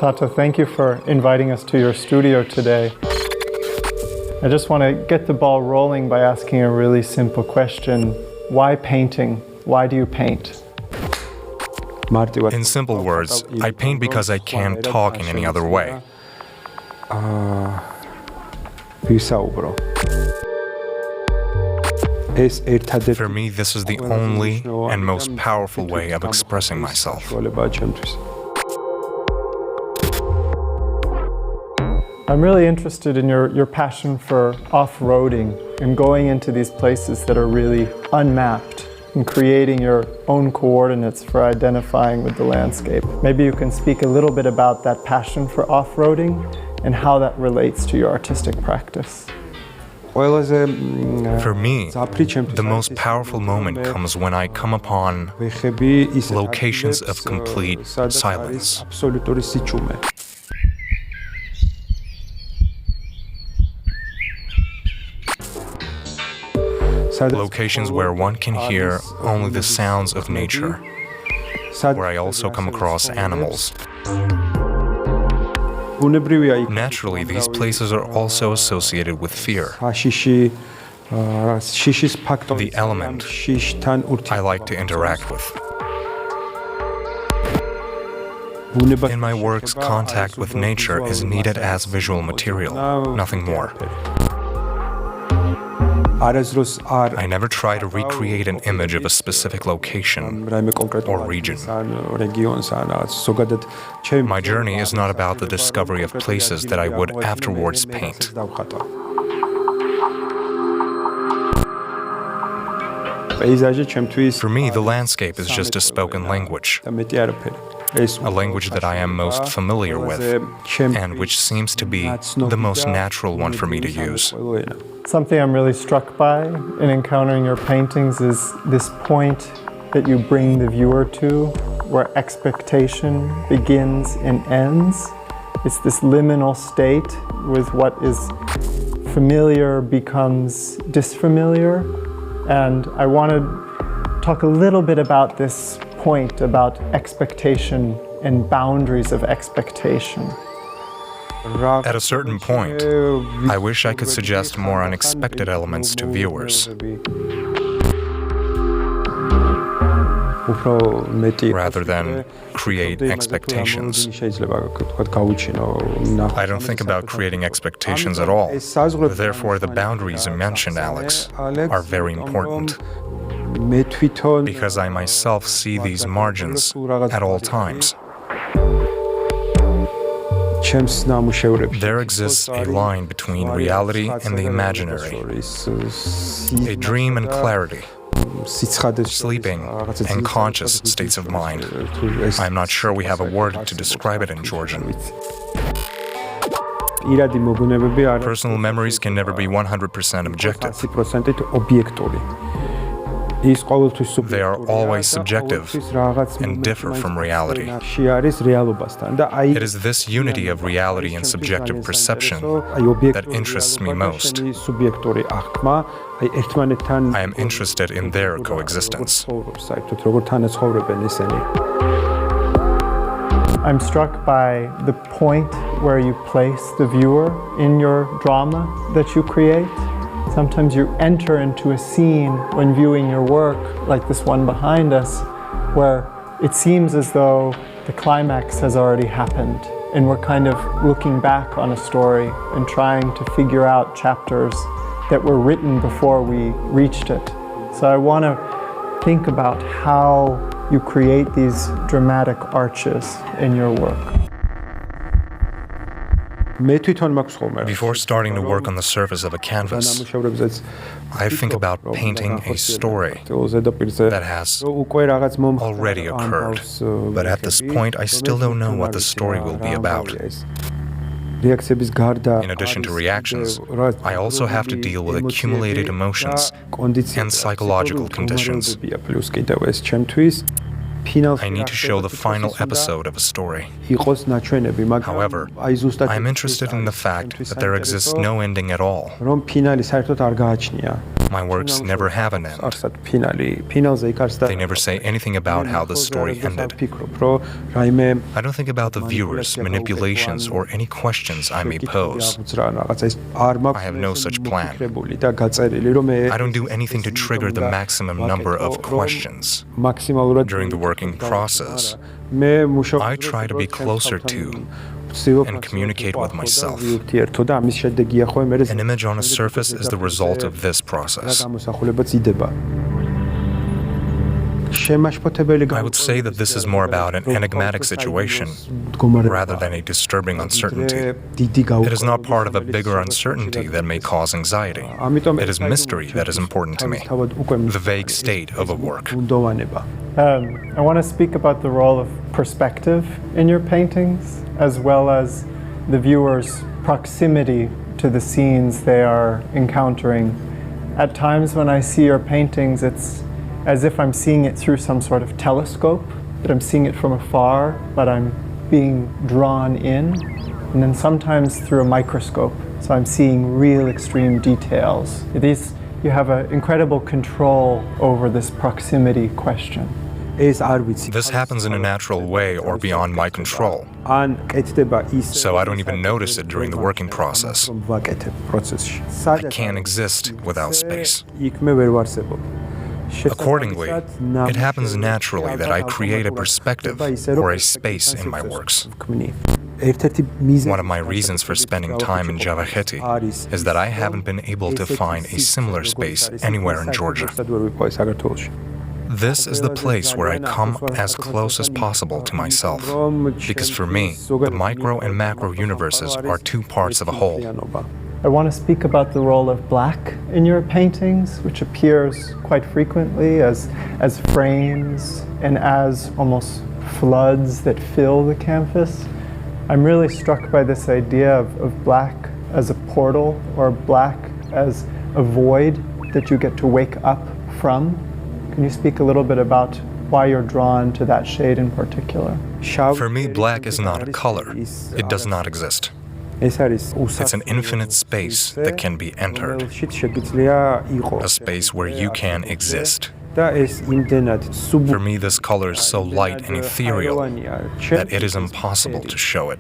TATO, thank you for inviting us to your studio today. I just want to get the ball rolling by asking a really simple question. Why painting? Why do you paint? In simple words, I paint because I can't talk in any other way. For me, this is the only and most powerful way of expressing myself. I'm really interested in your passion for off-roading and going into these places that are really unmapped and creating your own coordinates for identifying with the landscape. Maybe you can speak a little bit about that passion for off-roading and how that relates to your artistic practice. For me, the most powerful moment comes when I come upon locations of complete silence. Locations where one can hear only the sounds of nature, where I also come across animals. Naturally, these places are also associated with fear. The element I like to interact with. In my works, contact with nature is needed as visual material, nothing more. I never try to recreate an image of a specific location or region. My journey is not about the discovery of places that I would afterwards paint. For me, the landscape is just a spoken language, a language that I am most familiar with, and which seems to be the most natural one for me to use. Something I'm really struck by in encountering your paintings is this point that you bring the viewer to, where expectation begins and ends. It's this liminal state with what is familiar becomes disfamiliar. And I want to talk a little bit about this point about expectation and boundaries of expectation. At a certain point, I wish I could suggest more unexpected elements to viewers, rather than create expectations. I don't think about creating expectations at all. Therefore, the boundaries you mentioned, Alex, are very important, because I myself see these margins at all times. There exists a line between reality and the imaginary, a dream and clarity, sleeping and conscious states of mind. I'm not sure we have a word to describe it in Georgian. Personal memories can never be 100% objective. They are always subjective and differ from reality. It is this unity of reality and subjective perception that interests me most. I am interested in their coexistence. I'm struck by the point where you place the viewer in your drama that you create. Sometimes you enter into a scene when viewing your work, like this one behind us, where it seems as though the climax has already happened, and we're kind of looking back on a story and trying to figure out chapters that were written before we reached it. So I want to think about how you create these dramatic arches in your work. Before starting to work on the surface of a canvas, I think about painting a story that has already occurred. But at this point, I still don't know what the story will be about. In addition to reactions, I also have to deal with accumulated emotions and psychological conditions. I need to show the final episode of a story. However, I'm interested in the fact that there exists no ending at all. My works never have an end. They never say anything about how the story ended. I don't think about the viewers, manipulations, or any questions I may pose. I have no such plan. I don't do anything to trigger the maximum number of questions. During the working process, I try to be closer to and communicate with myself. An image on a surface is the result of this process. I would say that this is more about an enigmatic situation rather than a disturbing uncertainty. It is not part of a bigger uncertainty that may cause anxiety. It is mystery that is important to me, the vague state of a work. I want to speak about the role of perspective in your paintings, as well as the viewer's proximity to the scenes they are encountering. At times when I see your paintings, it's as if I'm seeing it through some sort of telescope, that I'm seeing it from afar, but I'm being drawn in. And then sometimes through a microscope, so I'm seeing real extreme details. You have an incredible control over this proximity question. This happens in a natural way or beyond my control, so I don't even notice it during the working process. I can't exist without space. Accordingly, it happens naturally that I create a perspective or a space in my works. One of my reasons for spending time in Javakheti is that I haven't been able to find a similar space anywhere in Georgia. This is the place where I come as close as possible to myself, because for me, the micro and macro universes are two parts of a whole. I want to speak about the role of black in your paintings, which appears quite frequently as frames and as almost floods that fill the canvas. I'm really struck by this idea of black as a portal, or black as a void that you get to wake up from. Can you speak a little bit about why you're drawn to that shade in particular? For me, black is not a color. It does not exist. It's an infinite space that can be entered, a space where you can exist. For me, this color is so light and ethereal that it is impossible to show it.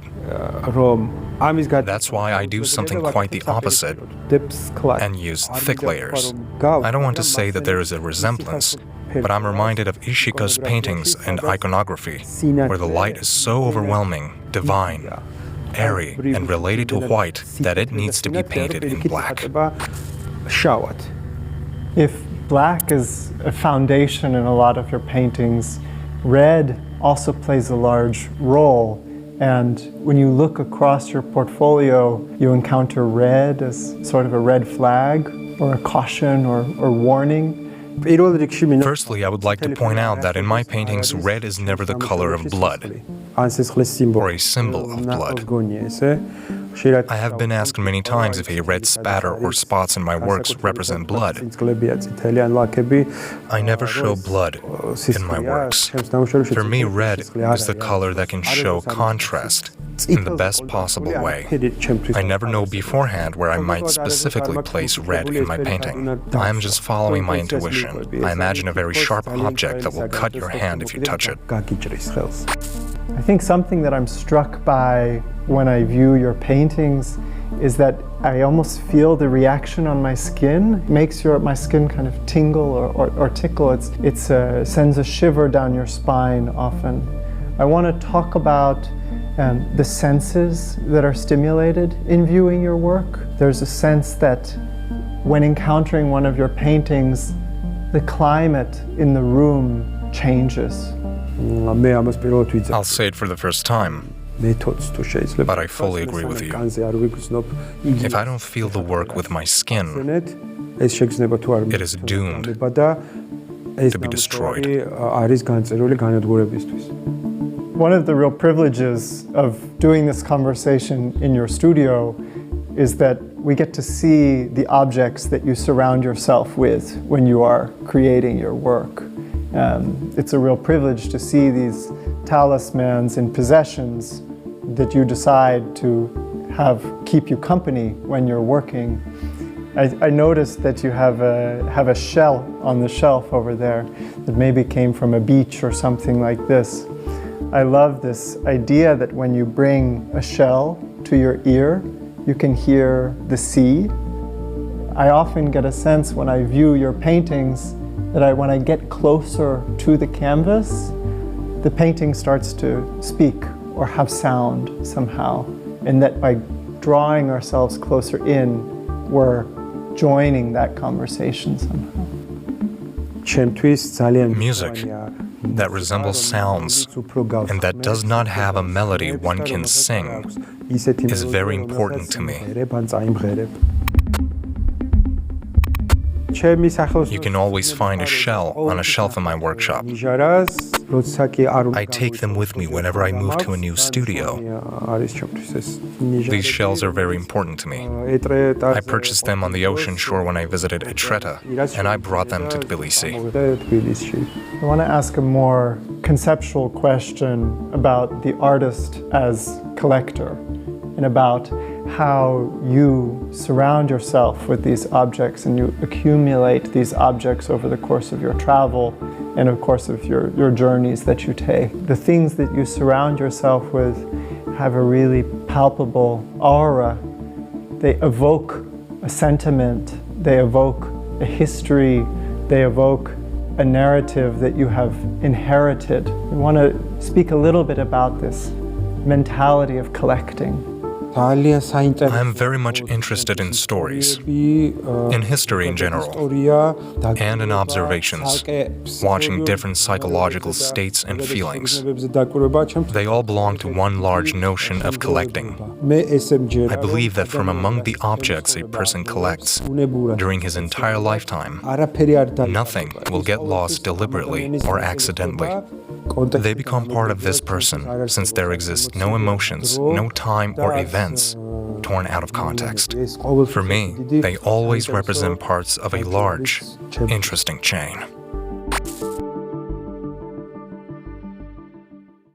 That's why I do something quite the opposite and use thick layers. I don't want to say that there is a resemblance, but I'm reminded of Ishiko's paintings and iconography, where the light is so overwhelming, divine, airy, and related to white that it needs to be painted in black. If black is a foundation in a lot of your paintings, red also plays a large role. And when you look across your portfolio, you encounter red as sort of a red flag, or a caution, or warning. Firstly, I would like to point out that in my paintings, red is never the color of blood, or a symbol of blood. I have been asked many times if a red spatter or spots in my works represent blood. I never show blood in my works. For me, red is the color that can show contrast in the best possible way. I never know beforehand where I might specifically place red in my painting. I am just following my intuition. I imagine a very sharp object that will cut your hand if you touch it. I think something that I'm struck by when I view your paintings is that I almost feel the reaction on my skin. It makes my skin kind of tingle or tickle. It sends a shiver down your spine often. I want to talk about the senses that are stimulated in viewing your work. There's a sense that when encountering one of your paintings, the climate in the room changes. I'll say it for the first time, but I fully agree with you. If I don't feel the work with my skin, it is doomed to be destroyed. One of the real privileges of doing this conversation in your studio is that we get to see the objects that you surround yourself with when you are creating your work. It's a real privilege to see these talismans and possessions that you decide to keep you company when you're working. I noticed that you have a shell on the shelf over there that maybe came from a beach or something like this. I love this idea that when you bring a shell to your ear, you can hear the sea. I often get a sense when I view your paintings that when I get closer to the canvas, the painting starts to speak or have sound somehow, and that by drawing ourselves closer in, we're joining that conversation somehow. Music that resembles sounds and that does not have a melody one can sing is very important to me. You can always find a shell on a shelf in my workshop. I take them with me whenever I move to a new studio. These shells are very important to me. I purchased them on the ocean shore when I visited Etretat, and I brought them to Tbilisi. I want to ask a more conceptual question about the artist as collector and about how you surround yourself with these objects and you accumulate these objects over the course of your travel and of course of your journeys that you take. The things that you surround yourself with have a really palpable aura. They evoke a sentiment, they evoke a history, they evoke a narrative that you have inherited. I want to speak a little bit about this mentality of collecting. I'm very much interested in stories, in history in general, and in observations, watching different psychological states and feelings. They all belong to one large notion of collecting. I believe that from among the objects a person collects during his entire lifetime, nothing will get lost deliberately or accidentally. They become part of this person, since there exist no emotions, no time or events torn out of context. For me, they always represent parts of a large, interesting chain.